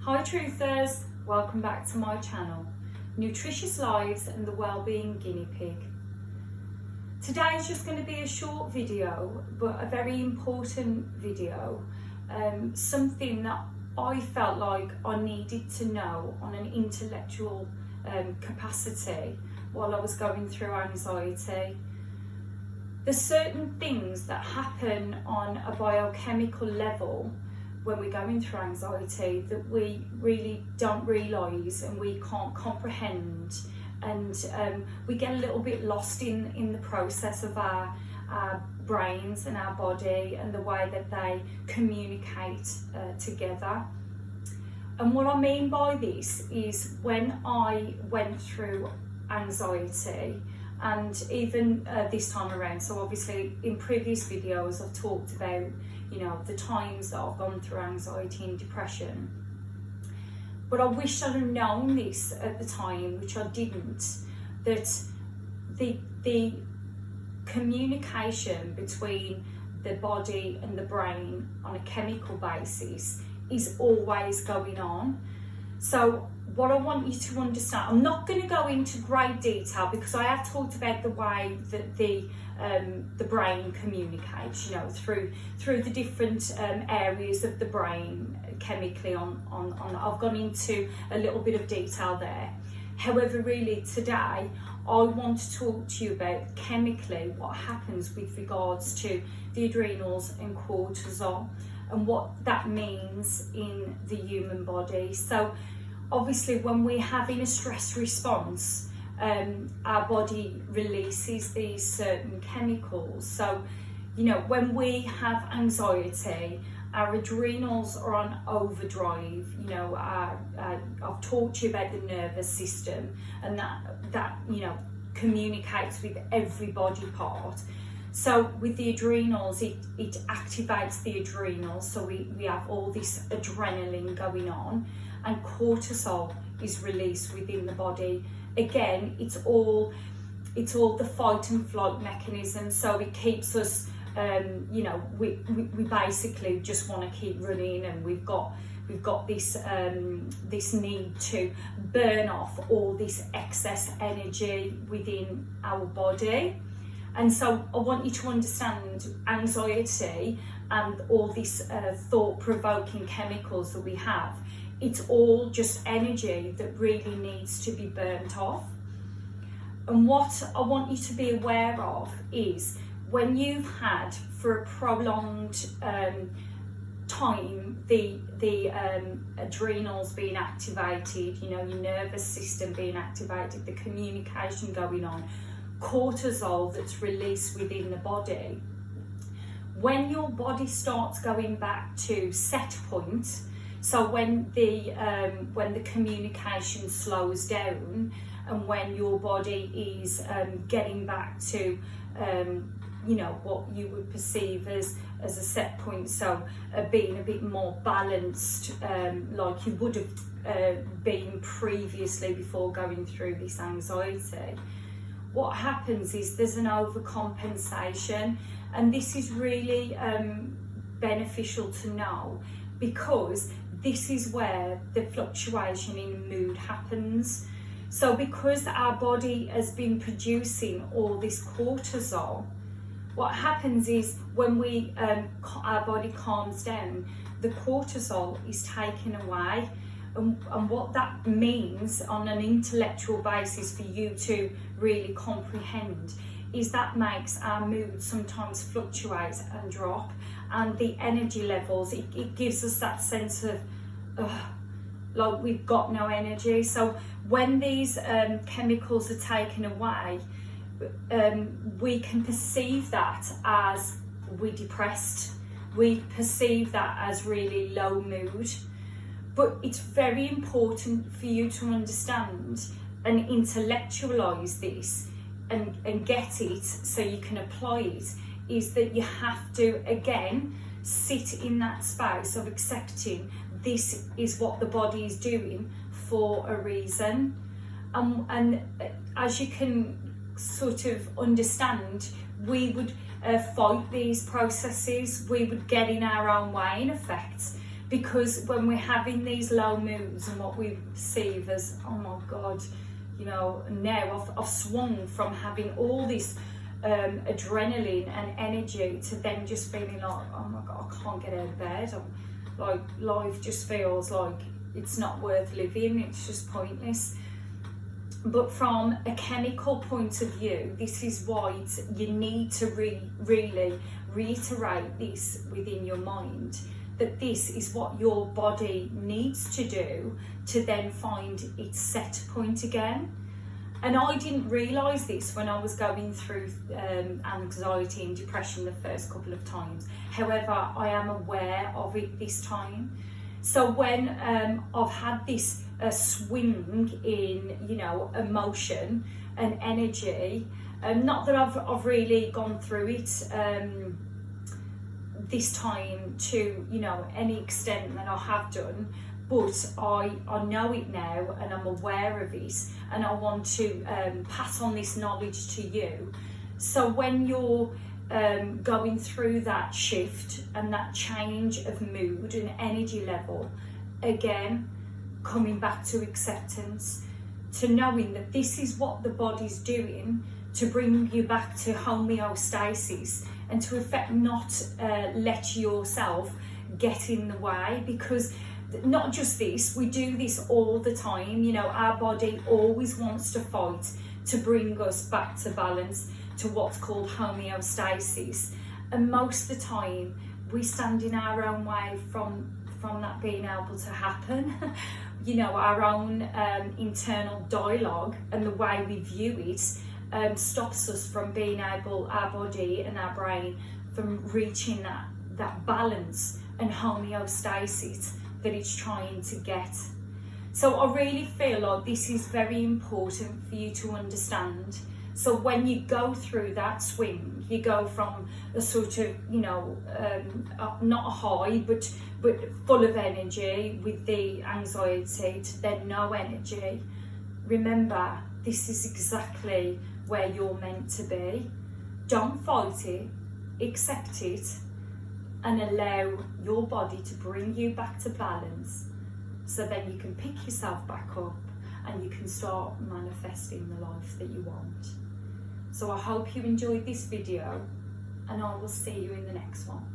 Hi Truthers, welcome back to my channel, Nutritious Lives and the Wellbeing Guinea Pig. Today is just going to be a short video, but a very important video, something that I felt like I needed to know on an intellectual capacity while I was going through anxiety. There's certain things that happen on a biochemical level when we're going through anxiety that we really don't realise and we can't comprehend, and we get a little bit lost in the process of our brains and our body and the way that they communicate together. And what I mean by this is when I went through anxiety, and even this time around, so obviously in previous videos I've talked about, you know, the times that I've gone through anxiety and depression, but I wish I'd have known this at the time, which I didn't, that the communication between the body and the brain on a chemical basis is always going on. So what I want you to understand, I'm not going to go into great detail because I have talked about the way that the brain communicates, you know, through the different areas of the brain chemically on I've gone into a little bit of detail there. However, really today I want to talk to you about chemically what happens with regards to the adrenals and cortisol and what that means in the human body. So obviously when we're having a stress response, our body releases these certain chemicals. So, you know, when we have anxiety, our adrenals are on overdrive. You know, I've talked to you about the nervous system, and that you know communicates with every body part. So with the adrenals, it activates the adrenals. So we have all this adrenaline going on, and cortisol is released within the body. Again, it's all the fight and flight mechanism. So it keeps us, you know, we basically just want to keep running, and we've got this this need to burn off all this excess energy within our body. And so I want you to understand anxiety and all these thought-provoking chemicals that we have. It's all just energy that really needs to be burnt off. And what I want you to be aware of is when you've had for a prolonged time the adrenals being activated, you know, your nervous system being activated, the communication going on, cortisol that's released within the body. When your body starts going back to set point, so when the communication slows down, and when your body is getting back to you know, what you would perceive as a set point, so being a bit more balanced, like you would have been previously before going through this anxiety, what happens is there's an overcompensation, and this is really beneficial to know, because this is where the fluctuation in mood happens. So because our body has been producing all this cortisol, what happens is when our body calms down, the cortisol is taken away. And what that means on an intellectual basis for you to really comprehend is that makes our mood sometimes fluctuate and drop, and the energy levels, it gives us that sense of like we've got no energy. So when these chemicals are taken away, we can perceive that as we're depressed, we perceive that as really low mood. But it's very important for you to understand and intellectualize this and get it so you can apply it, is that you have to, again, sit in that space of accepting this is what the body is doing for a reason. And as you can sort of understand, we would fight these processes, we would get in our own way in effect, Because when we're having these low moods and what we perceive as, oh my God, you know, now I've swung from having all this adrenaline and energy to then just feeling like, oh my God, I can't get out of bed. Like life just feels like it's not worth living, it's just pointless. But from a chemical point of view, this is why you need to really reiterate this within your mind, that this is what your body needs to do to then find its set point again. And I didn't realise this when I was going through anxiety and depression the first couple of times. However, I am aware of it this time. So when I've had this swing in, you know, emotion and energy, not that I've really gone through it this time to, you know, any extent that I have done, but I know it now and I'm aware of it, and I want to pass on this knowledge to you. So when you're going through that shift and that change of mood and energy level, again, coming back to acceptance, to knowing that this is what the body's doing to bring you back to homeostasis, and to effect not let yourself get in the way. Because not just this, we do this all the time, you know, our body always wants to fight to bring us back to balance, to what's called homeostasis, and most of the time we stand in our own way from that being able to happen. You know, our own internal dialogue and the way we view it stops us from being able, our body and our brain, from reaching that balance and homeostasis that it's trying to get. So I really feel like this is very important for you to understand. So when you go through that swing, you go from a sort of, you know, not a high, but full of energy with the anxiety, to then no energy. Remember, this is exactly where you're meant to be. Don't fight it, accept it, and allow your body to bring you back to balance, so then you can pick yourself back up and you can start manifesting the life that you want. So I hope you enjoyed this video, and I will see you in the next one.